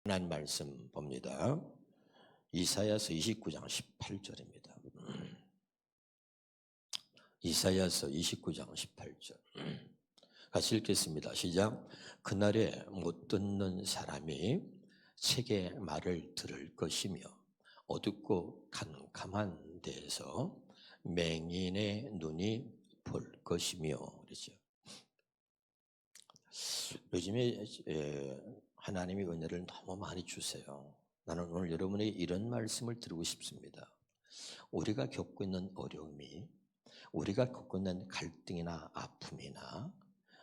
하나님 말씀 봅니다. 이사야서 29장 18절입니다. 이사야서 29장 18절. 같이 읽겠습니다. 시작. 그날에 못 듣는 사람이 책의 말을 들을 것이며 어둡고 캄캄한 데에서 맹인의 눈이 볼 것이며 그렇죠. 요즘에 하나님의 은혜를 너무 많이 주세요. 나는 오늘 여러분에게 이런 말씀을 드리고 싶습니다. 우리가 겪고 있는 어려움이, 우리가 겪고 있는 갈등이나 아픔이나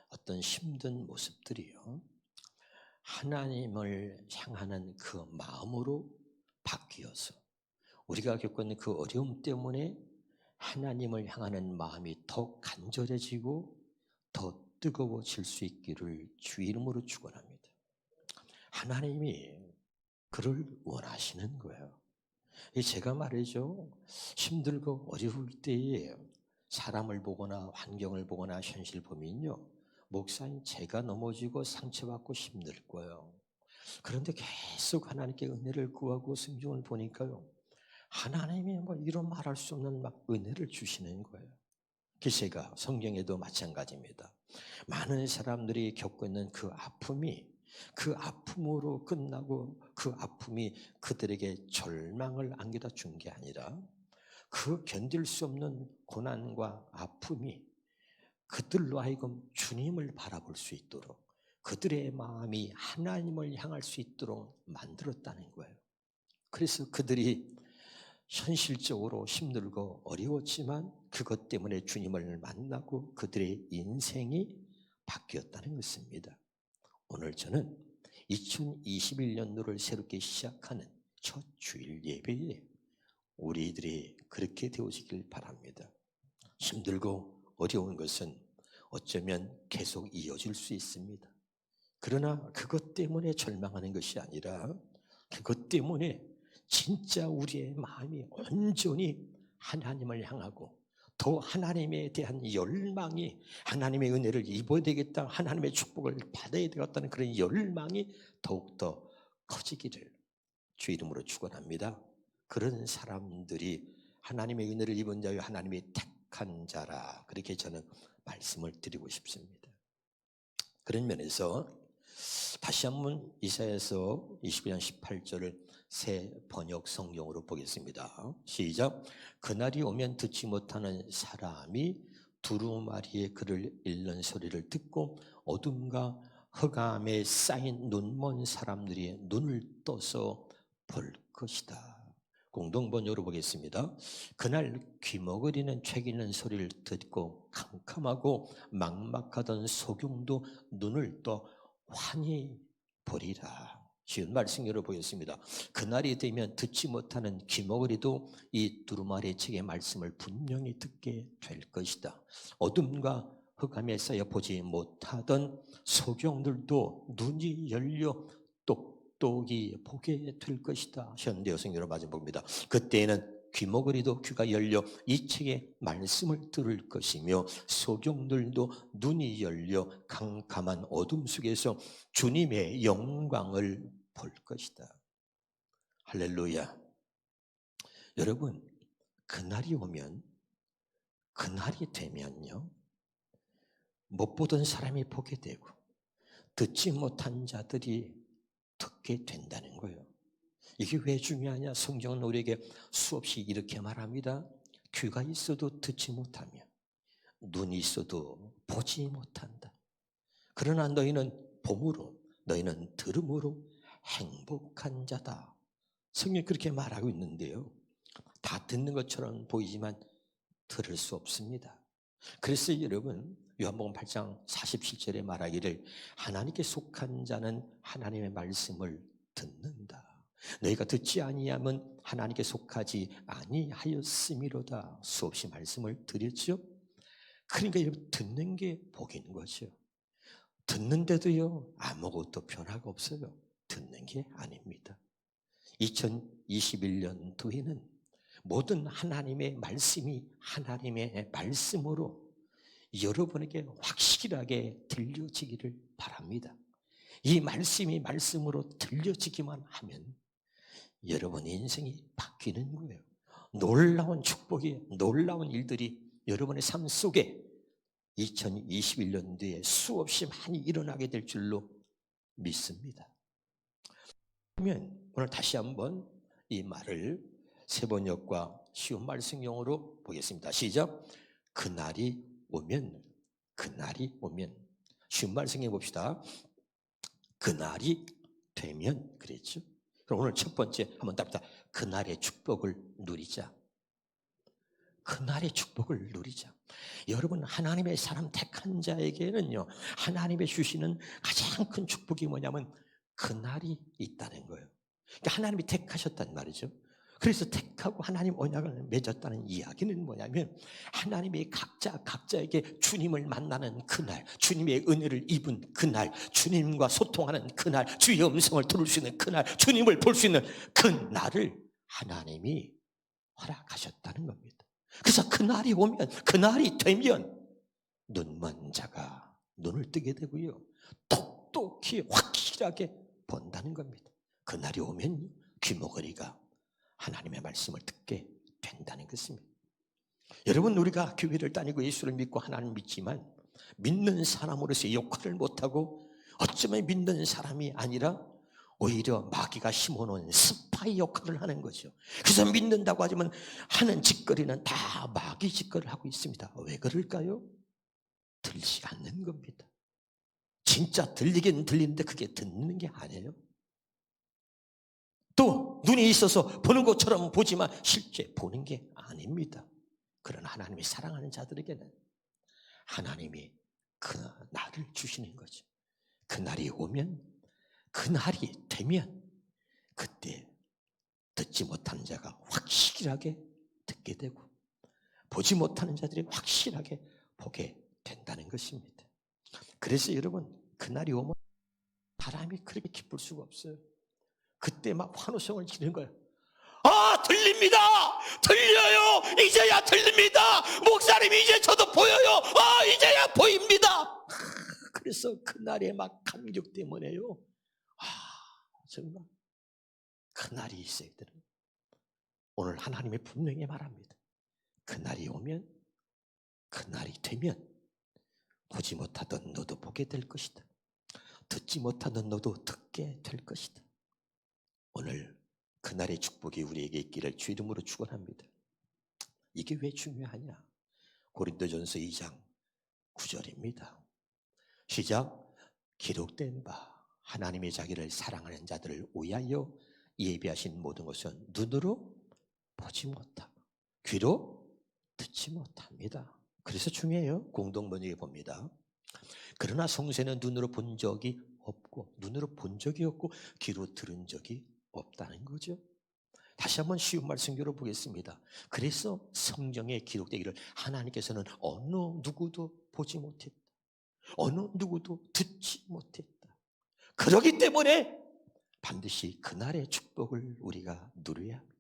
어떤 힘든 모습들이요, 하나님을 향하는 그 마음으로 바뀌어서 우리가 겪고 있는 그 어려움 때문에 하나님을 향하는 마음이 더 간절해지고 더 뜨거워질 수 있기를 주 이름으로 축원합니다. 하나님이 그를 원하시는 거예요. 제가 말이죠, 힘들고 어려울 때에 사람을 보거나 환경을 보거나 현실을 보면요, 목사님 제가 넘어지고 상처받고 힘들 거예요. 그런데 계속 하나님께 은혜를 구하고 성경을 보니까요, 하나님이 이런 말할 수 없는 은혜를 주시는 거예요. 제가 성경에도 마찬가지입니다. 많은 사람들이 겪고 있는 그 아픔이 그 아픔으로 끝나고 그 아픔이 그들에게 절망을 안겨다 준 게 아니라 그 견딜 수 없는 고난과 아픔이 그들로 하여금 주님을 바라볼 수 있도록 그들의 마음이 하나님을 향할 수 있도록 만들었다는 거예요. 그래서 그들이 현실적으로 힘들고 어려웠지만 그것 때문에 주님을 만나고 그들의 인생이 바뀌었다는 것입니다. 오늘 저는 2021년도를 새롭게 시작하는 첫 주일 예배에 우리들이 그렇게 되어지길 바랍니다. 힘들고 어려운 것은 어쩌면 계속 이어질 수 있습니다. 그러나 그것 때문에 절망하는 것이 아니라 그것 때문에 진짜 우리의 마음이 온전히 하나님을 향하고 더 하나님에 대한 열망이, 하나님의 은혜를 입어야 되겠다, 하나님의 축복을 받아야 되겠다는 그런 열망이 더욱더 커지기를 주 이름으로 축원합니다. 그런 사람들이 하나님의 은혜를 입은 자여 하나님의 택한 자라, 그렇게 저는 말씀을 드리고 싶습니다. 그런 면에서 다시 한번 이사야서 29장 18절을 새 번역 성경으로 보겠습니다. 시작. 그날이 오면 듣지 못하는 사람이 두루마리의 글을 읽는 소리를 듣고 어둠과 흑암에 쌓인 눈먼 사람들이 눈을 떠서 볼 것이다. 공동번역으로 보겠습니다. 그날 귀머거리는 책 읽는 소리를 듣고 캄캄하고 막막하던 소경도 눈을 떠 환히 보리라. 쉬운 말씀으로 보겠습니다. 그날이 되면 듣지 못하는 귀머거리도 이 두루마리 책의 말씀을 분명히 듣게 될 것이다. 어둠과 흑암에 쌓여 보지 못하던 소경들도 눈이 열려 똑똑히 보게 될 것이다. 현대여성으로 맞아 봅니다. 그때에는 귀머거리도 귀가 열려 이 책의 말씀을 들을 것이며 소경들도 눈이 열려 캄캄한 어둠 속에서 주님의 영광을 볼 것이다. 할렐루야. 여러분, 그날이 오면, 그날이 되면요, 못 보던 사람이 보게 되고 듣지 못한 자들이 듣게 된다는 거예요. 이게 왜 중요하냐? 성경은 우리에게 수없이 이렇게 말합니다. 귀가 있어도 듣지 못하며 눈이 있어도 보지 못한다. 그러나 너희는 봄으로, 너희는 들음으로 행복한 자다. 성경이 그렇게 말하고 있는데요, 다 듣는 것처럼 보이지만 들을 수 없습니다. 그래서 여러분, 요한복음 8장 47절에 말하기를 하나님께 속한 자는 하나님의 말씀을 듣는다. 너희가 듣지 아니하면 하나님께 속하지 아니하였음이로다. 수없이 말씀을 드렸죠. 그러니까 여러분, 듣는 게 복인 거죠. 듣는데도요, 아무것도 변화가 없어요. 듣는 게 아닙니다. 2021년도에는 모든 하나님의 말씀이 하나님의 말씀으로 여러분에게 확실하게 들려지기를 바랍니다. 이 말씀이 말씀으로 들려지기만 하면 여러분의 인생이 바뀌는 거예요. 놀라운 축복이, 놀라운 일들이 여러분의 삶 속에 2021년도에 수없이 많이 일어나게 될 줄로 믿습니다. 그러면 오늘 다시 한번 이 말을 세번역과 쉬운 말씀용어로 보겠습니다. 시작. 그날이 오면, 그날이 오면. 쉬운 말씀해 봅시다. 그날이 되면, 그랬죠. 그럼 오늘 첫 번째 한번 답니다. 그날의 축복을 누리자. 그날의 축복을 누리자. 여러분, 하나님의 사람 택한 자에게는요, 하나님의 주시는 가장 큰 축복이 뭐냐면 그날이 있다는 거예요. 그러니까 하나님이 택하셨단 말이죠. 그래서 택하고 하나님 언약을 맺었다는 이야기는 뭐냐면 하나님이 각자에게 주님을 만나는 그날, 주님의 은혜를 입은 그날, 주님과 소통하는 그날, 주의 음성을 들을 수 있는 그날, 주님을 볼 수 있는 그날을 하나님이 허락하셨다는 겁니다. 그래서 그날이 오면, 그날이 되면 눈먼 자가 눈을 뜨게 되고요, 똑똑히 확실하게 본다는 겁니다. 그날이 오면 귀머거리가 하나님의 말씀을 듣게 된다는 것입니다. 여러분, 우리가 교회를 다니고 예수를 믿고 하나님을 믿지만 믿는 사람으로서의 역할을 못하고 어쩌면 믿는 사람이 아니라 오히려 마귀가 심어놓은 스파이 역할을 하는 거죠. 그래서 믿는다고 하지만 하는 짓거리는 다 마귀 짓거리를 하고 있습니다. 왜 그럴까요? 들리지 않는 겁니다. 진짜 들리긴 들리는데 그게 듣는 게 아니에요. 또 눈이 있어서 보는 것처럼 보지만 실제 보는 게 아닙니다. 그런 하나님이 사랑하는 자들에게는 하나님이 그 날을 주시는 거죠. 그 날이 오면, 그 날이 되면 그때 듣지 못하는 자가 확실하게 듣게 되고 보지 못하는 자들이 확실하게 보게 된다는 것입니다. 그래서 여러분, 그날이 오면 사람이 그렇게 기쁠 수가 없어요. 그때 막 환호성을 지르는 거예요. 아, 들립니다. 들려요. 이제야 들립니다. 목사님, 이제 저도 보여요. 아, 이제야 보입니다. 그래서 그날에 막 감격 때문에요. 아, 정말 그날이 있어야 되는 거예요. 오늘 하나님이 분명히 말합니다. 그날이 오면, 그날이 되면 보지 못하던 너도 보게 될 것이다. 듣지 못하던 너도 듣게 될 것이다. 오늘 그날의 축복이 우리에게 있기를 주 이름으로 축원합니다. 이게 왜 중요하냐? 고린도전서 2장 9절입니다. 시작. 기록된 바 하나님의 자기를 사랑하는 자들을 위하여 예비하신 모든 것은 눈으로 보지 못하고 귀로 듣지 못합니다. 그래서 중요해요. 공동번역에 봅니다. 그러나 성세는 눈으로 본 적이 없고, 눈으로 본 적이 없고 귀로 들은 적이 없다는 거죠. 다시 한번 쉬운 말씀 열어보겠습니다. 그래서 성경에 기록되기를 하나님께서는 어느 누구도 보지 못했다, 어느 누구도 듣지 못했다. 그렇기 때문에 반드시 그날의 축복을 우리가 누려야 합니다.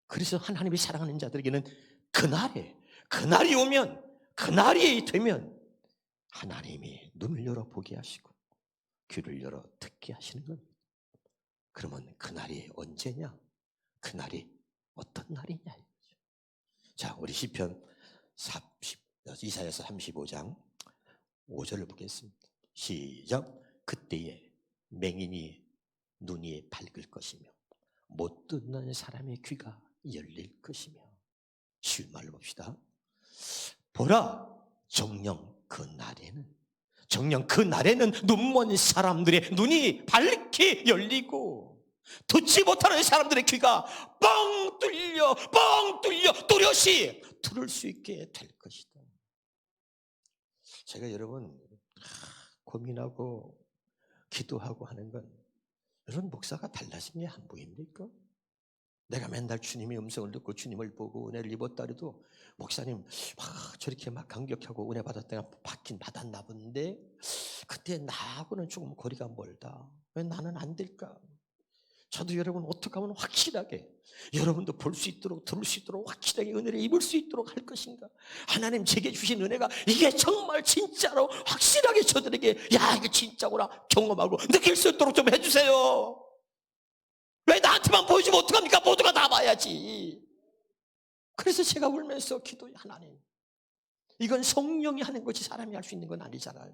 그래서 하나님이 사랑하는 자들에게는 그날이 오면, 그날이 되면 하나님이 눈을 열어 보게 하시고 귀를 열어 듣게 하시는 겁니다. 그러면 그날이 언제냐? 그날이 어떤 날이냐? 자, 우리 시편 이사야서 35장 5절을 보겠습니다. 시작. 그때에 맹인이 눈이 밝을 것이며 못 듣는 사람의 귀가 열릴 것이며. 쉬운 말로 봅시다. 보라, 정녕 그 날에는 눈먼 사람들의 눈이 밝게 열리고 듣지 못하는 사람들의 귀가 뻥 뚫려 뚜렷이 들을 수 있게 될 것이다. 제가 여러분 고민하고 기도하고 하는 건, 여러분 목사가 달라진 게 안 보입니까? 내가 맨날 주님의 음성을 듣고 주님을 보고 은혜를 입었다 해도 목사님 저렇게 막 감격하고 은혜 받았다가 받긴 받았나 본데 그때 나하고는 조금 거리가 멀다. 왜 나는 안 될까? 저도 여러분 어떻게 하면 확실하게 여러분도 볼 수 있도록 들을 수 있도록 확실하게 은혜를 입을 수 있도록 할 것인가? 하나님 제게 주신 은혜가 이게 정말 진짜로 확실하게 저들에게 야 이게 진짜구나 경험하고 느낄 수 있도록 좀 해주세요. 왜 나한테만 보여주면 어떡합니까? 모두가 다 봐야지. 그래서 제가 울면서 기도해. 하나님, 이건 성령이 하는 거지 사람이 할 수 있는 건 아니잖아요.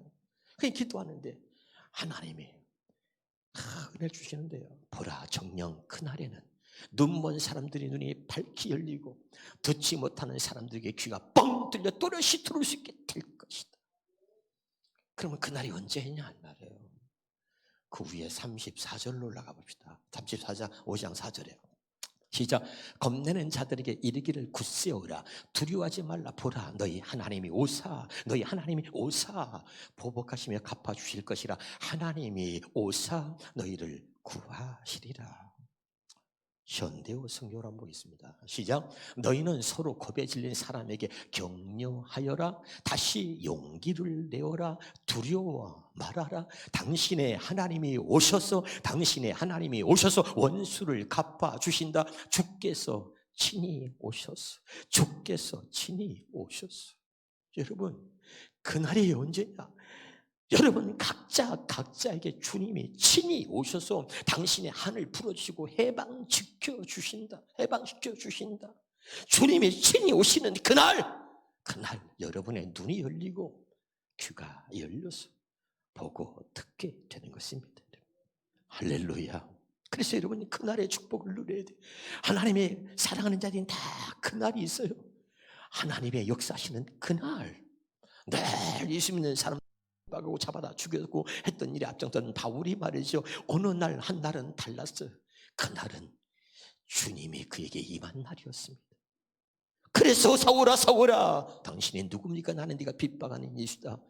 그냥 기도하는데 하나님이 은혜 주시는데요. 보라, 정녕 그날에는 눈먼 사람들이 눈이 밝게 열리고 듣지 못하는 사람들에게 귀가 뻥 뚫려 또렷이 들을 수 있게 될 것이다. 그러면 그날이 언제냐 한 말이에요. 그 위에 34절로 올라가 봅시다. 34장 5장 4절에 시작. 겁내는 자들에게 이르기를 굳세우라. 두려워하지 말라. 보라, 너희 하나님이 오사. 너희 하나님이 오사. 보복하시며 갚아주실 것이라. 하나님이 오사 너희를 구하시리라. 현대어 성경을 한번 보겠습니다. 시작. 너희는 서로 겁에 질린 사람에게 격려하여라. 다시 용기를 내어라. 두려워 말아라. 당신의 하나님이 오셔서 원수를 갚아주신다. 주께서 친히 오셔서 여러분, 그날이 언제냐? 여러분 각자에게 주님이 친히 오셔서 당신의 한을 풀어주시고 해방시켜 주신다. 주님이 친히 오시는 그날 여러분의 눈이 열리고 귀가 열려서 보고 듣게 되는 것입니다. 할렐루야. 그래서 여러분이 그날의 축복을 누려야 돼요. 하나님의 사랑하는 자들은 다 그날이 있어요. 하나님의 역사하시는 그날. 늘 예수 믿는 사람 박하고 잡아다 죽였고 했던 일에 앞장선 바울이 말이죠. 어느 날 한 날은 달랐어요. 그날은 주님이 그에게 임한 날이었습니다. 그래서 사울아 당신이 누굽니까? 나는 네가 핍박하는 예수다.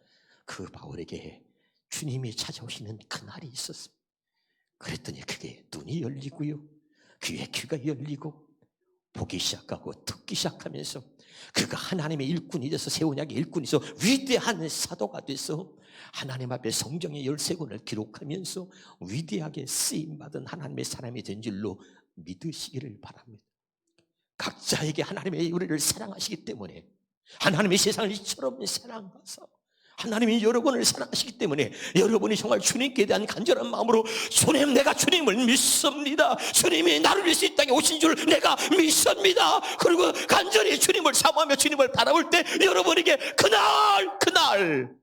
그 바울에게 주님이 찾아오시는 그날이 있었습니다. 그랬더니 그게 눈이 열리고요, 귀에 귀가 열리고 보기 시작하고 듣기 시작하면서 그가 하나님의 일꾼이 돼서 새 언약의 일꾼이 돼서 위대한 사도가 돼서 하나님 앞에 성경의 13권을 기록하면서 위대하게 쓰임받은 하나님의 사람이 된 줄로 믿으시기를 바랍니다. 각자에게 하나님의 우리를 사랑하시기 때문에, 하나님의 세상을 이처럼 사랑하셔서 하나님이 여러분을 사랑하시기 때문에 여러분이 정말 주님께 대한 간절한 마음으로 주님, 내가 주님을 믿습니다. 주님이 나를 위해서 이 땅에 오신 줄 내가 믿습니다. 그리고 간절히 주님을 사모하며 주님을 바라볼 때 여러분에게 그날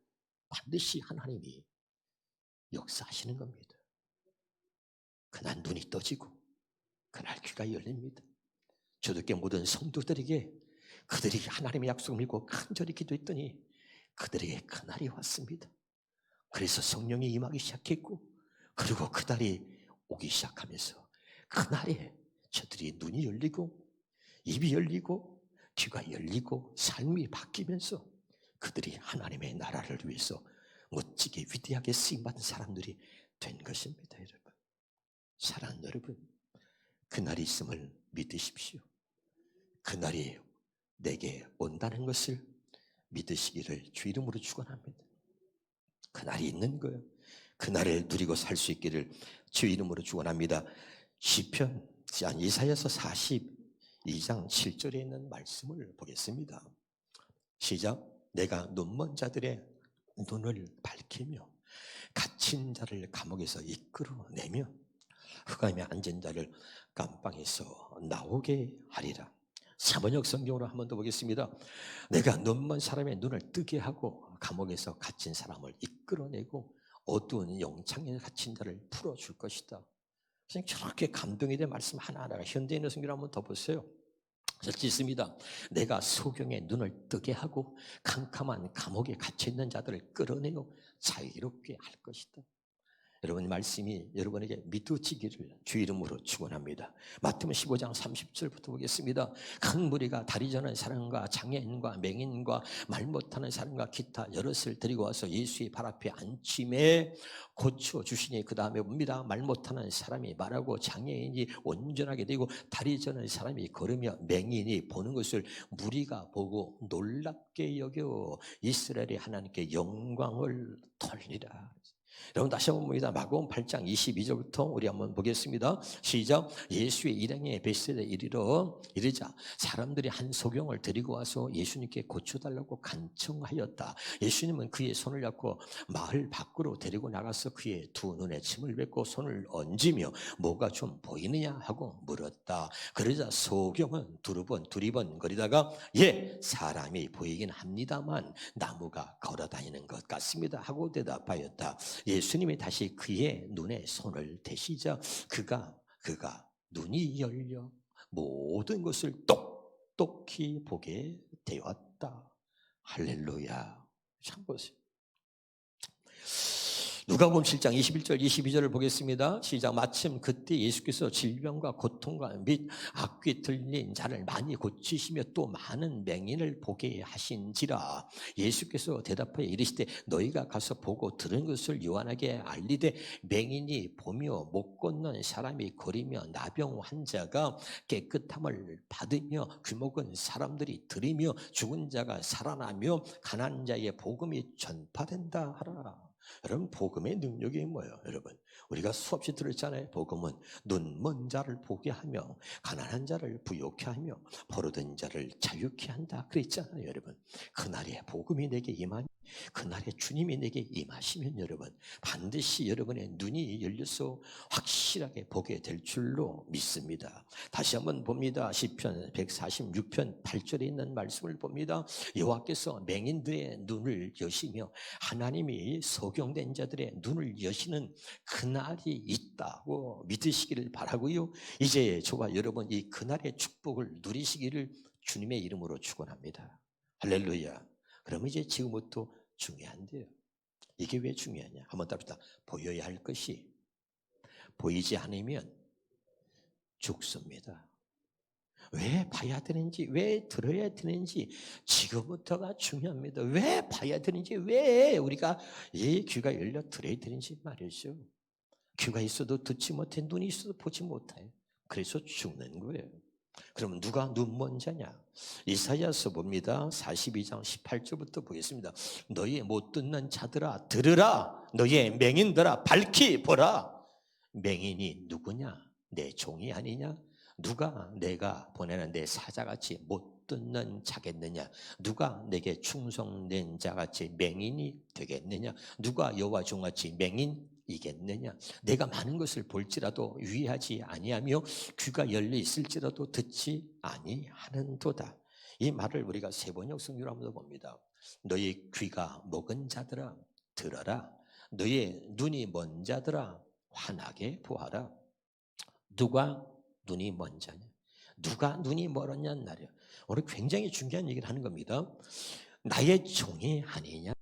반드시 하나님이 역사하시는 겁니다. 그날 눈이 떠지고 그날 귀가 열립니다. 저들께 모든 성도들에게 그들이 하나님의 약속을 믿고 간절히 기도했더니 그들에게 그날이 왔습니다. 그래서 성령이 임하기 시작했고, 그리고 그날이 오기 시작하면서 그날에 저들이 눈이 열리고 입이 열리고 귀가 열리고 삶이 바뀌면서 그들이 하나님의 나라를 위해서 멋지게 위대하게 쓰임받은 사람들이 된 것입니다. 여러분, 사랑하는 여러분, 그날이 있음을 믿으십시오. 그날이 내게 온다는 것을 믿으시기를 주 이름으로 축원합니다. 그날이 있는 거예요. 그날을 누리고 살 수 있기를 주 이름으로 축원합니다. 시편 이사야서 42장 7절에 있는 말씀을 보겠습니다. 시작. 내가 눈먼 자들의 눈을 밝히며 갇힌 자를 감옥에서 이끌어내며 흑암에 앉은 자를 감방에서 나오게 하리라. 사번역 성경으로 한 번 더 보겠습니다. 내가 눈먼 사람의 눈을 뜨게 하고 감옥에서 갇힌 사람을 이끌어내고 어두운 영창에 갇힌 자를 풀어줄 것이다. 그냥 저렇게 감동이 된 말씀 하나하나가 현대인의 성경을 한 번 더 보세요. 절지 있습니다. 내가 소경의 눈을 뜨게 하고 캄캄한 감옥에 갇혀있는 자들을 끌어내어 자유롭게 할 것이다. 여러분 말씀이 여러분에게 믿어지기를 주 이름으로 축원합니다. 마태복음 15장 30절부터 보겠습니다. 큰 무리가 다리 저는 사람과 장애인과 맹인과 말 못하는 사람과 기타 여럿을 데리고 와서 예수의 발 앞에 앉힘에 고쳐주시니 그 다음에 봅니다. 말 못하는 사람이 말하고 장애인이 온전하게 되고 다리 저는 사람이 걸으며 맹인이 보는 것을 무리가 보고 놀랍게 여겨 이스라엘의 하나님께 영광을 돌리라. 여러분 다시 한번 봅니다. 마가복음 8장 22절부터 우리 한번 보겠습니다. 시작. 예수의 일행이 베세다에 이르자 사람들이 한 소경을 데리고 와서 예수님께 고쳐달라고 간청하였다. 예수님은 그의 손을 잡고 마을 밖으로 데리고 나가서 그의 두 눈에 침을 뱉고 손을 얹으며 뭐가 좀 보이느냐 하고 물었다. 그러자 소경은 두리번거리다가 예, 사람이 보이긴 합니다만 나무가 걸어다니는 것 같습니다 하고 대답하였다. 예수님이 다시 그의 눈에 손을 대시자 그가 눈이 열려 모든 것을 똑똑히 보게 되었다. 할렐루야. 참 보세요. 누가복음 7장 21절 22절을 보겠습니다. 시작. 마침 그때 예수께서 질병과 고통과 및 악귀 들린 자를 많이 고치시며 또 많은 맹인을 보게 하신지라. 예수께서 대답하여 이르시되 너희가 가서 보고 들은 것을 요한에게 알리되 맹인이 보며 못 걷는 사람이 거리며 나병 환자가 깨끗함을 받으며 귀목은 사람들이 들으며 죽은 자가 살아나며 가난한 자의 복음이 전파된다 하라. 여러분 복음의 능력이 뭐예요? 여러분 우리가 수없이 들었잖아요. 복음은 눈먼 자를 보게 하며 가난한 자를 부욕케 하며 포로된 자를 자유케 한다 그랬잖아요. 여러분 그날에 복음이 내게 임하니 그날에 주님이 내게 임하시면 여러분 반드시 여러분의 눈이 열려서 확실하게 보게 될 줄로 믿습니다. 다시 한번 봅니다. 시편 146편 8절에 있는 말씀을 봅니다. 여호와께서 맹인들의 눈을 여시며 하나님이 소경된 자들의 눈을 여시는 그날이 있다고 믿으시기를 바라고요. 이제 저와 여러분 이 그날의 축복을 누리시기를 주님의 이름으로 축원합니다. 할렐루야. 그러면 이제 지금부터 중요한데요. 이게 왜 중요하냐? 한번 답시다. 보여야 할 것이 보이지 않으면 죽습니다. 왜 봐야 되는지, 왜 들어야 되는지 지금부터가 중요합니다. 왜 봐야 되는지, 왜 우리가 이 귀가 열려 들어야 되는지 말이죠. 귀가 있어도 듣지 못해, 눈이 있어도 보지 못해. 그래서 죽는 거예요. 그러면 누가 눈먼 자냐? 이사야서 봅니다. 42장 18절부터 보겠습니다. 너희 못 듣는 자들아 들으라. 너희 맹인들아 밝히 보라. 맹인이 누구냐? 내 종이 아니냐? 누가 내가 보내는 내 사자같이 못 듣는 자겠느냐? 누가 내게 충성된 자같이 맹인이 되겠느냐? 누가 여호와 종같이 맹인이겠느냐? 내가 많은 것을 볼지라도 유의하지 아니하며 귀가 열려 있을지라도 듣지 아니하는도다. 이 말을 우리가 세번역 성경으로 한번 봅니다. 너희 귀가 먹은 자들아 들어라. 너희 눈이 먼 자들아 환하게 보아라. 누가 눈이 먼 자냐? 누가 눈이 멀었냐는 말이에요. 오늘 굉장히 중요한 얘기를 하는 겁니다. 나의 종이 아니냐?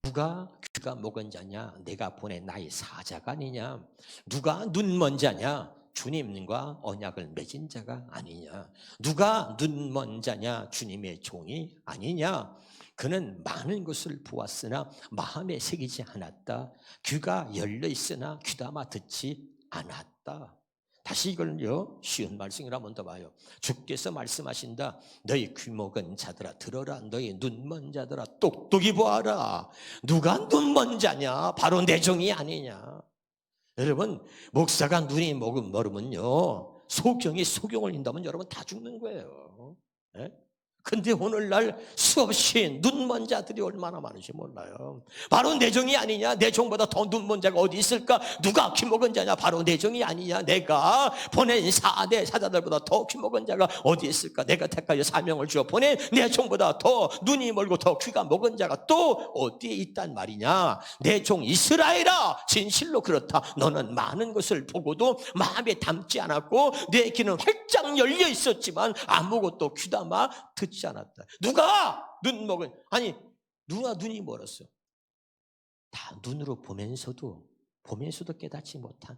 누가 귀가 먹은 자냐? 내가 보낸 나의 사자가 아니냐? 누가 눈 먼 자냐? 주님과 언약을 맺은 자가 아니냐? 누가 눈 먼 자냐? 주님의 종이 아니냐? 그는 많은 것을 보았으나 마음에 새기지 않았다. 귀가 열려 있으나 귀담아 듣지 않았다. 다시 이걸요 쉬운 말씀을 한번 더 봐요. 주께서 말씀하신다. 너희 귀먹은 자들아 들어라. 너희 눈먼 자들아 똑똑히 보아라. 누가 눈먼 자냐? 바로 내 종이 아니냐. 여러분 목사가 눈이 멀으면요 소경이 소경을 인다면 여러분 다 죽는 거예요. 네? 근데 오늘날 수없이 눈먼 자들이 얼마나 많은지 몰라요. 바로 내 종이 아니냐? 내 종보다 더 눈먼 자가 어디 있을까? 누가 귀먹은 자냐? 바로 내 종이 아니냐? 내가 보낸 사자들보다 더 귀먹은 자가 어디 있을까? 내가 택하여 사명을 주어 보낸 내 종보다 더 눈이 멀고 더 귀가 먹은 자가 또 어디에 있단 말이냐? 내 종 이스라엘아, 진실로 그렇다. 너는 많은 것을 보고도 마음에 담지 않았고 내 귀는 활짝 열려 있었지만 아무것도 귀담아 듣지 않았다. 누가 눈 먹은, 아니 누가 눈이 멀었어? 다 눈으로 보면서도 깨닫지 못한,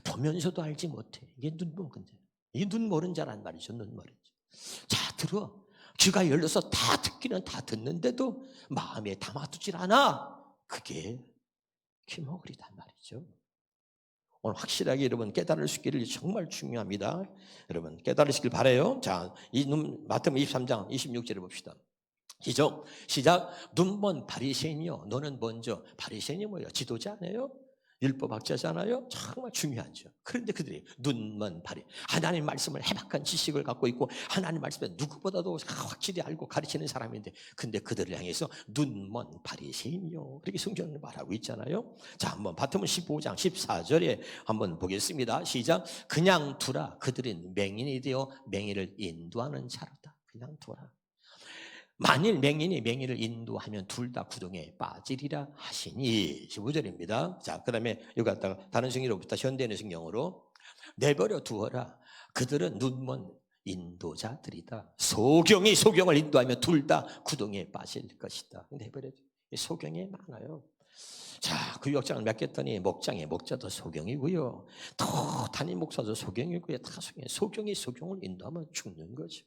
보면서도 알지 못해. 이게 눈 먹은 자. 이게 눈 멀은 자란 말이죠. 눈 멀은 자. 자 들어. 귀가 열려서 다 듣기는 다 듣는데도 마음에 담아두질 않아. 그게 귀머거리단 말이죠. 오늘 확실하게 여러분 깨달을 수 있기를 정말 중요합니다. 여러분 깨달으시길 바라요. 자, 이 마태복음 23장 26절에 봅시다. 시작. 눈먼 바리새인이요. 너는 먼저, 바리새인이 뭐예요? 지도자 아니에요? 율법학자잖아요. 정말 중요하죠. 그런데 그들이 눈먼 하나님 말씀을 해박한 지식을 갖고 있고 하나님 말씀을 누구보다도 확실히 알고 가르치는 사람인데, 근데 그들을 향해서 눈먼 바리새인이요, 그렇게 성경을 말하고 있잖아요. 자, 한번 바텀은 15장 14절에 한번 보겠습니다. 시작. 그냥 두라. 그들은 맹인이 되어 맹인을 인도하는 자로다. 그냥 두라. 만일 맹인이 맹인을 인도하면 둘 다 구덩이에 빠지리라 하시니. 15절입니다. 자, 그 다음에 여기 갖다가 다른 성경으로부터 현대인의 성경으로 내버려 두어라. 그들은 눈먼 인도자들이다. 소경이 소경을 인도하면 둘 다 구덩이에 빠질 것이다. 내버려 둬. 소경이 많아요. 자, 그 역장을 맡겼더니 목장의 목자도 소경이고요. 또 담임 목사도 소경이고요. 다 소경이 소경을 인도하면 죽는 거죠.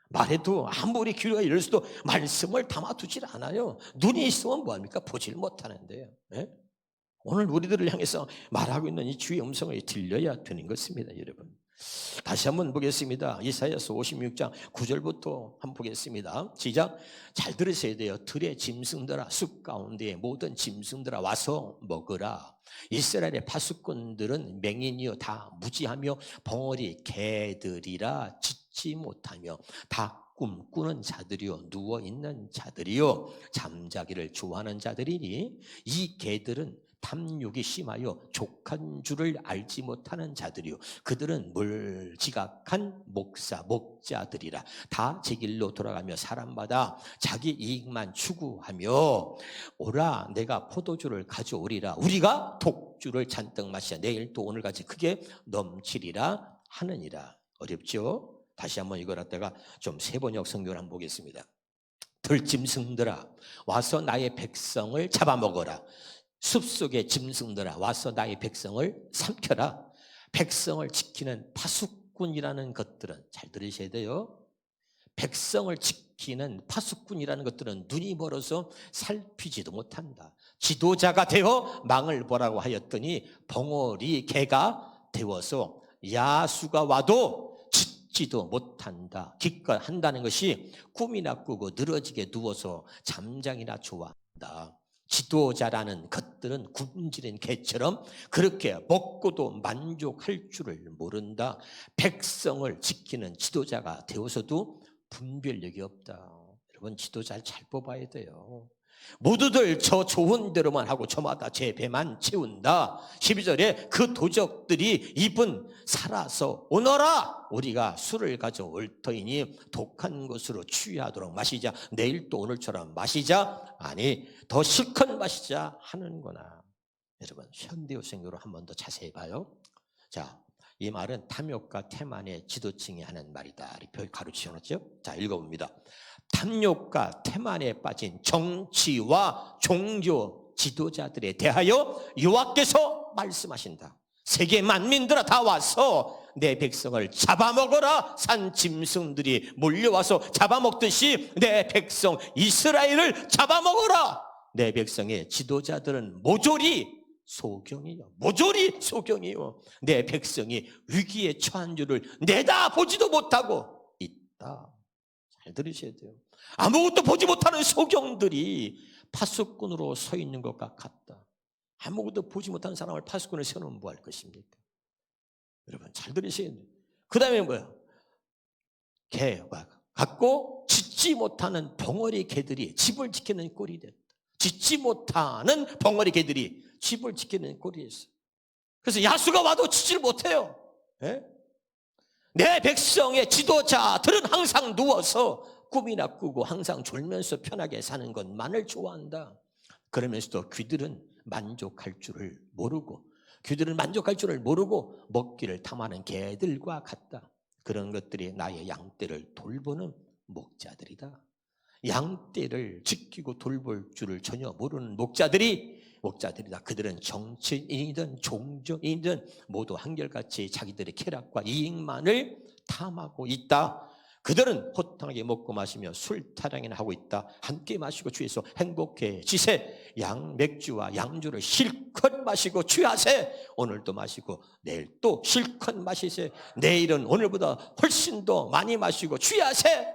말해도 아무리 귀가 열려서도 말씀을 담아두질 않아요. 눈이 있으면 뭐합니까? 보질 못하는데요. 예? 오늘 우리들을 향해서 말하고 있는 이 주의 음성을 들려야 되는 것입니다, 여러분. 다시 한번 보겠습니다. 이사야서 56장 9절부터 한번 보겠습니다. 시작. 잘 들으셔야 돼요. 들의 짐승들아, 숲 가운데에 모든 짐승들아 와서 먹으라. 이스라엘의 파수꾼들은 맹인이요 다 무지하며 벙어리 개들이라 짖지 못하며 다 꿈꾸는 자들이요 누워있는 자들이요 잠자기를 좋아하는 자들이니 이 개들은 탐욕이 심하여 족한 줄을 알지 못하는 자들이요 그들은 물지각한 목자들이라. 다 제 길로 돌아가며 사람마다 자기 이익만 추구하며 오라 내가 포도주를 가져오리라. 우리가 독주를 잔뜩 마시자. 내일 또 오늘같이 크게 넘치리라 하느니라. 어렵죠? 다시 한번 이걸 갖다가 좀 세번역 성경을 한번 보겠습니다. 들짐승들아 와서 나의 백성을 잡아먹어라. 숲속의 짐승들아 와서 나의 백성을 삼켜라. 백성을 지키는 파수꾼이라는 것들은 잘 들으셔야 돼요. 백성을 지키는 파수꾼이라는 것들은 눈이 멀어서 살피지도 못한다. 지도자가 되어 망을 보라고 하였더니 벙어리 개가 되어서 야수가 와도 짓지도 못한다. 기껏 한다는 것이 꿈이나 꾸고 늘어지게 누워서 잠장이나 좋아한다. 지도자라는 것들은 굶주린 개처럼 그렇게 먹고도 만족할 줄을 모른다. 백성을 지키는 지도자가 되어서도 분별력이 없다. 여러분 지도자를 잘 뽑아야 돼요. 모두들 저 좋은 대로만 하고 저마다 제 배만 채운다. 12절에 그 도적들이 입은 살아서 오너라. 우리가 술을 가져올 터이니 독한 것으로 취하도록 마시자. 내일 또 오늘처럼 마시자. 아니 더 실컷 마시자 하는구나. 여러분 현대어생으로 한 번 더 자세히 봐요. 자, 이 말은 탐욕과 태만의 지도층이 하는 말이다. 별 가르치셨죠? 자, 읽어봅니다. 탐욕과 태만에 빠진 정치와 종교 지도자들에 대하여 여호와께서 말씀하신다. 세계 만민들아 다 와서 내 백성을 잡아먹어라. 산 짐승들이 몰려와서 잡아먹듯이 내 백성 이스라엘을 잡아먹어라. 내 백성의 지도자들은 모조리 소경이요. 모조리 소경이요. 내 백성이 위기에 처한 줄을 내다보지도 못하고 있다. 잘 들으셔야 돼요. 아무것도 보지 못하는 소경들이 파수꾼으로 서 있는 것과 같다. 아무것도 보지 못하는 사람을 파수꾼을 세우면 뭐 할 것입니까? 여러분 잘 들으셔야 돼요. 그 다음에 뭐야? 개와 같고 짖지 못하는 벙어리 개들이 집을 지키는 꼴이 됐다. 짖지 못하는 벙어리 개들이 집을 지키는 꼴이 있어요. 그래서 야수가 와도 짖지를 못해요. 예? 내 백성의 지도자들은 항상 누워서 꿈이나 꾸고 항상 졸면서 편하게 사는 것만을 좋아한다. 그러면서도 귀들은 만족할 줄을 모르고 먹기를 탐하는 개들과 같다. 그런 것들이 나의 양떼를 돌보는 목자들이다. 양떼를 지키고 돌볼 줄을 전혀 모르는 목자들이다. 그들은 정치인이든 종교인이든 모두 한결같이 자기들의 쾌락과 이익만을 탐하고 있다. 그들은 호탕하게 먹고 마시며 술 타령이나 하고 있다. 함께 마시고 취해서 행복해지세. 맥주와 양주를 실컷 마시고 취하세. 오늘도 마시고 내일 또 실컷 마시세. 내일은 오늘보다 훨씬 더 많이 마시고 취하세.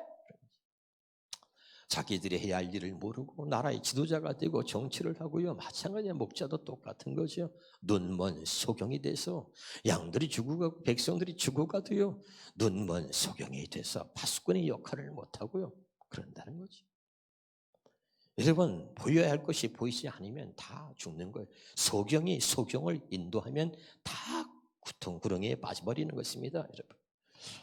자기들이 해야 할 일을 모르고 나라의 지도자가 되고 정치를 하고요. 마찬가지로 목자도 똑같은 거죠. 눈먼 소경이 돼서 양들이 죽어가고 백성들이 죽어가도요. 눈먼 소경이 돼서 파수꾼의 역할을 못하고요. 그런다는 거죠. 여러분, 보여야 할 것이 보이지 않으면 다 죽는 거예요. 소경이 소경을 인도하면 다 구덩구렁이에 빠져버리는 것입니다. 여러분,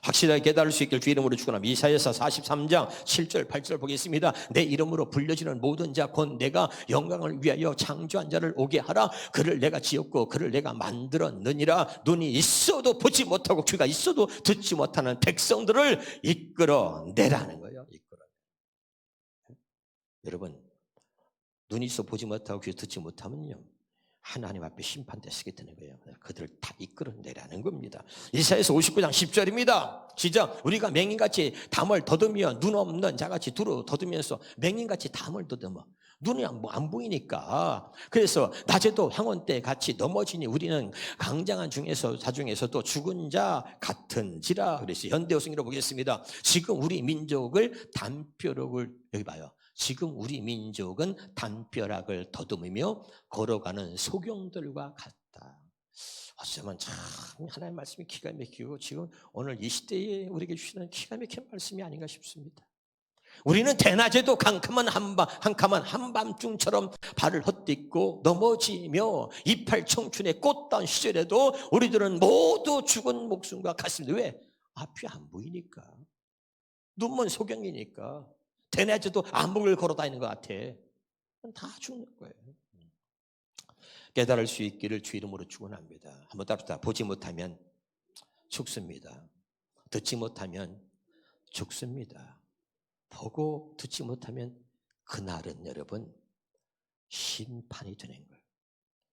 확실하게 깨달을 수 있길 주 이름으로 축원합니다. 이사야서 43장 7절 8절 보겠습니다. 내 이름으로 불려지는 모든 자 곧 내가 영광을 위하여 창조한 자를 오게 하라. 그를 내가 지었고 그를 내가 만들었느니라. 눈이 있어도 보지 못하고 귀가 있어도 듣지 못하는 백성들을 이끌어내라는 거예요. 여러분, 눈이 있어 보지 못하고 귀 듣지 못하면요, 하나님 앞에 심판대 서게 되는 거예요. 그들을 다 이끌어내라는 겁니다. 이사야서 59장 10절입니다. 시작. 우리가 맹인같이 담을 더듬며 눈 없는 자같이 두루 더듬면서 맹인같이 담을 더듬어. 눈이 안 보이니까. 그래서 낮에도 황혼 때 같이 넘어지니 우리는 강장한 자 중에서도 죽은 자 같은지라. 그래서 현대어성으로 보겠습니다. 지금 우리 민족을 담벼락을, 여기 봐요. 지금 우리 민족은 담벼락을 더듬으며 걸어가는 소경들과 같다. 어쩌면 참 하나님의 말씀이 기가 막히고 지금 오늘 이 시대에 우리에게 주시는 기가 막힌 말씀이 아닌가 싶습니다. 우리는 대낮에도 캄캄한 한밤중처럼 발을 헛딛고 넘어지며 이팔 청춘의 꽃다운 시절에도 우리들은 모두 죽은 목숨과 같습니다. 왜? 앞이 안 보이니까. 눈먼 소경이니까. 대낮에도 암흑을 걸어다니는 것 같아. 다 죽는 거예요. 깨달을 수 있기를 주 이름으로 축원합니다. 한번 따라합시다. 보지 못하면 죽습니다. 듣지 못하면 죽습니다. 보고 듣지 못하면 그날은 여러분 심판이 되는 거예요.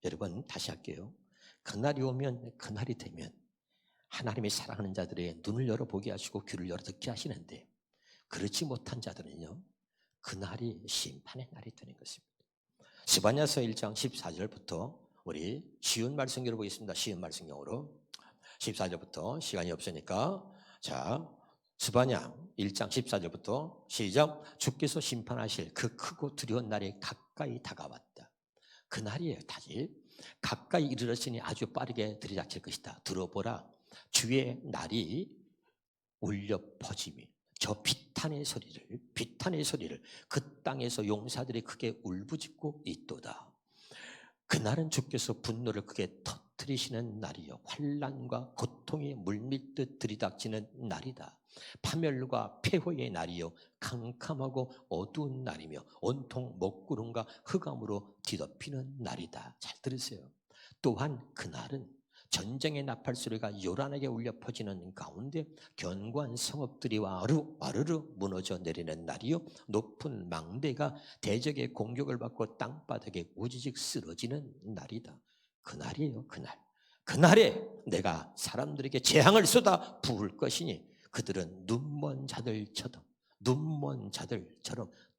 여러분 다시 할게요. 그날이 오면, 그날이 되면 하나님이 사랑하는 자들의 눈을 열어보게 하시고 귀를 열어 듣게 하시는데, 그렇지 못한 자들은요, 그날이 심판의 날이 되는 것입니다. 스바냐서 1장 14절부터 우리 쉬운 말씀으로 보겠습니다. 쉬운 말씀으로 14절부터 시간이 없으니까, 자, 스바냐 1장 14절부터 시작. 주께서 심판하실 그 크고 두려운 날이 가까이 다가왔다. 그 날이에요. 다시 가까이 이르렀으니 아주 빠르게 들이닥칠 것이다. 들어보라, 주의 날이 울려 퍼짐이, 저 비탄의 소리를 그 땅에서 용사들이 크게 울부짖고 있도다. 그날은 주께서 분노를 크게 터뜨리시는 날이요, 환난과 고통이 물밀듯 들이닥치는 날이다. 파멸과 폐허의 날이요, 캄캄하고 어두운 날이며 온통 먹구름과 흑암으로 뒤덮이는 날이다. 잘 들으세요. 또한 그날은 전쟁의 나팔 소리가 요란하게 울려 퍼지는 가운데 견고한 성읍들이 와르르 무너져 내리는 날이요, 높은 망대가 대적의 공격을 받고 땅바닥에 우지직 쓰러지는 날이다. 그날이에요. 그날에 내가 사람들에게 재앙을 쏟아 부을 것이니 그들은 눈먼 자들처럼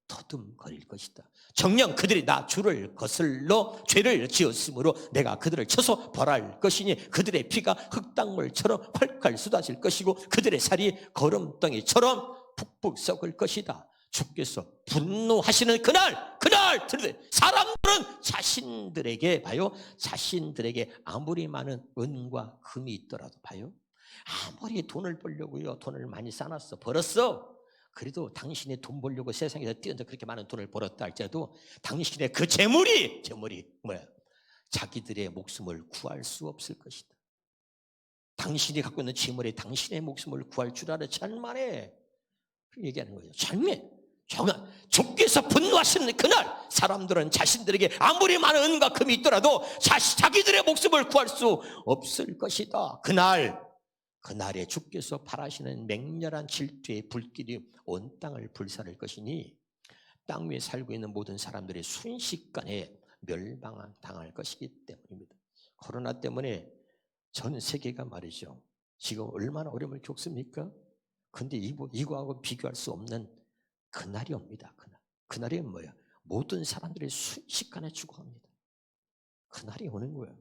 터듬거릴 것이다. 정녕 그들이 나 주를 거슬러 죄를 지었으므로 내가 그들을 쳐서 벌할 것이니 그들의 피가 흙탕물처럼 활활 쏟아질 것이고 그들의 살이 거름덩이처럼 푹푹 썩을 것이다. 주께서 분노하시는 그날 사람들은 자신들에게 아무리 많은 은과 금이 있더라도 아무리 돈을 벌려고요, 돈을 많이 벌었어. 그래도 당신이 돈 벌려고 세상에서 뛰어서 그렇게 많은 돈을 벌었다 할지라도 당신의 그 재물이 자기들의 목숨을 구할 수 없을 것이다. 당신이 갖고 있는 재물이 당신의 목숨을 구할 줄 알아. 잘만해. 얘기하는 거예요. 잘만해. 주께서 분노하시는 그날 사람들은 자신들에게 아무리 많은 은과 금이 있더라도 자기들의 목숨을 구할 수 없을 것이다. 그날에 주께서 바라시는 맹렬한 질투의 불길이 온 땅을 불사를 것이니 땅 위에 살고 있는 모든 사람들이 순식간에 멸망당할 것이기 때문입니다. 코로나 때문에 전 세계가 말이죠, 지금 얼마나 어려움을 겪습니까? 근데 이거하고 비교할 수 없는 그날이 옵니다. 그날이 뭐야? 모든 사람들이 순식간에 죽어갑니다. 그날이 오는 거예요.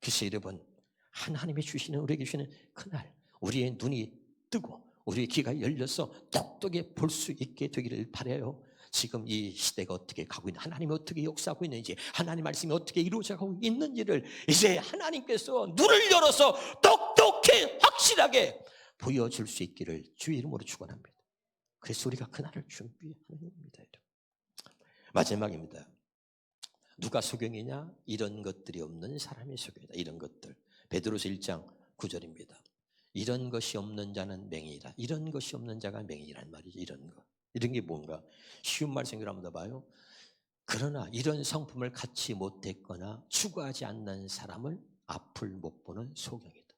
그래서 여러분, 하나님이 우리에게 주시는 그날, 우리의 눈이 뜨고 우리의 귀가 열려서 똑똑히 볼 수 있게 되기를 바라요. 지금 이 시대가 어떻게 가고 있는지, 하나님이 어떻게 역사하고 있는지, 하나님 말씀이 어떻게 이루어져가고 있는지를 이제 하나님께서 눈을 열어서 똑똑히 확실하게 보여줄 수 있기를 주의 이름으로 축원합니다. 그래서 우리가 그날을 준비하는 겁니다. 마지막입니다. 누가 소경이냐? 이런 것들이 없는 사람이 소경이다. 이런 것들. 베드로서 1장 9절입니다. 이런 것이 없는 자는 맹인이라. 이런 것이 없는 자가 맹인이란 말이죠. 이런 것. 이런 게 뭔가? 쉬운 말씀을 한번 더 봐요. 그러나 이런 성품을 갖지 못했거나 추구하지 않는 사람을 앞을 못 보는 소경이다.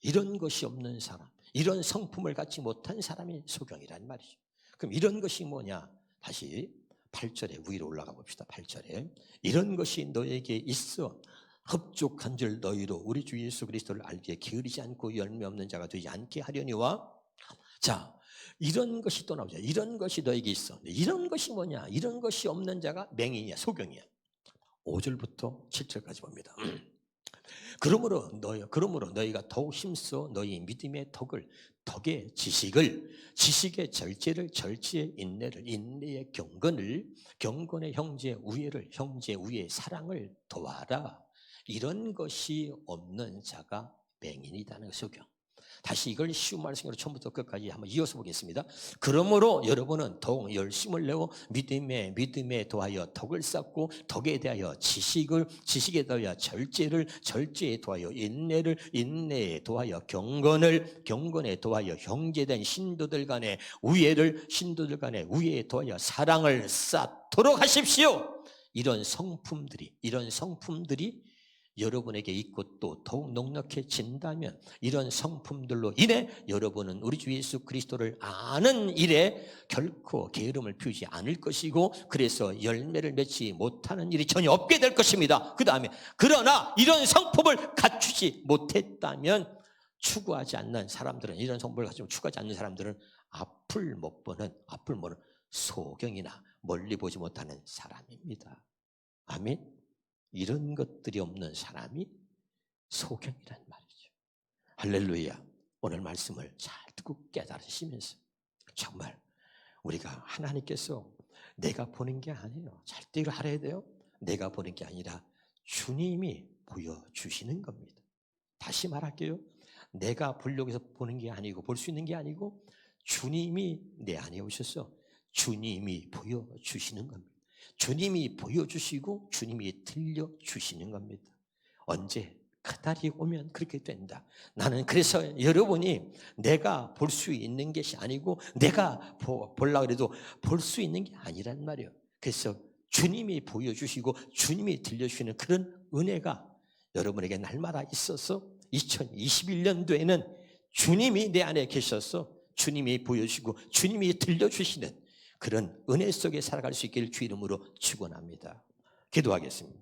이런 것이 없는 사람, 이런 성품을 갖지 못한 사람이 소경이란 말이죠. 그럼 이런 것이 뭐냐? 다시 8절에 위로 올라가 봅시다. 8절에 이런 것이 너에게 있어 흡족한 줄 너희로 우리 주 예수 그리스도를 알기에 게으르지 않고 열매 없는 자가 되지 않게 하려니와. 자, 이런 것이 또 나오죠. 이런 것이 너에게 있어. 이런 것이 뭐냐? 이런 것이 없는 자가 맹인이야, 소경이야. 5절부터 7절까지 봅니다. 그러므로 너희가 더욱 힘써 너희 믿음의 덕의 지식의 절제를, 절제의 인내를, 인내의 경건의 형제의 우애의 사랑을 더하라. 이런 것이 없는 자가 맹인이라는 소경. 다시 이걸 쉬운 말씀으로 처음부터 끝까지 한번 이어서 보겠습니다. 그러므로 여러분은 더욱 열심을 내고 믿음에 더하여 덕을 쌓고 덕에 대하여 지식에 더하여 절제에 더하여 인내에 더하여 경건에 더하여 형제된 신도들 간의 우애에 더하여 사랑을 쌓도록 하십시오. 이런 성품들이 여러분에게 있고 또 더욱 넉넉해진다면 이런 성품들로 인해 여러분은 우리 주 예수 그리스도를 아는 일에 결코 게으름을 피우지 않을 것이고, 그래서 열매를 맺지 못하는 일이 전혀 없게 될 것입니다. 그 다음에 그러나 이런 성품을 갖추지 못했다면 추구하지 않는 사람들은, 이런 성품을 가지고 추구하지 않는 사람들은 앞을 못 보는 소경이나 멀리 보지 못하는 사람입니다. 아멘. 이런 것들이 없는 사람이 소경이란 말이죠. 할렐루야. 오늘 말씀을 잘 듣고 깨달으시면서 정말 우리가 하나님께서 내가 보는 게 아니에요. 절대 이걸 알아야 돼요. 내가 보는 게 아니라 주님이 보여주시는 겁니다. 다시 말할게요. 내가 보려고 해서 보는 게 아니고, 볼 수 있는 게 아니고, 주님이 내 안에 오셔서 주님이 보여주시는 겁니다. 주님이 보여주시고 주님이 들려주시는 겁니다. 언제? 그날이 오면 그렇게 된다. 나는 그래서 여러분이 내가 볼 수 있는 것이 아니고, 내가 보려고 해도 볼 수 있는 게 아니란 말이에요. 그래서 주님이 보여주시고 주님이 들려주시는 그런 은혜가 여러분에게 날마다 있어서 2021년도에는 주님이 내 안에 계셔서 주님이 보여주시고 주님이 들려주시는 그런 은혜 속에 살아갈 수 있기를 주 이름으로 축원합니다. 기도하겠습니다.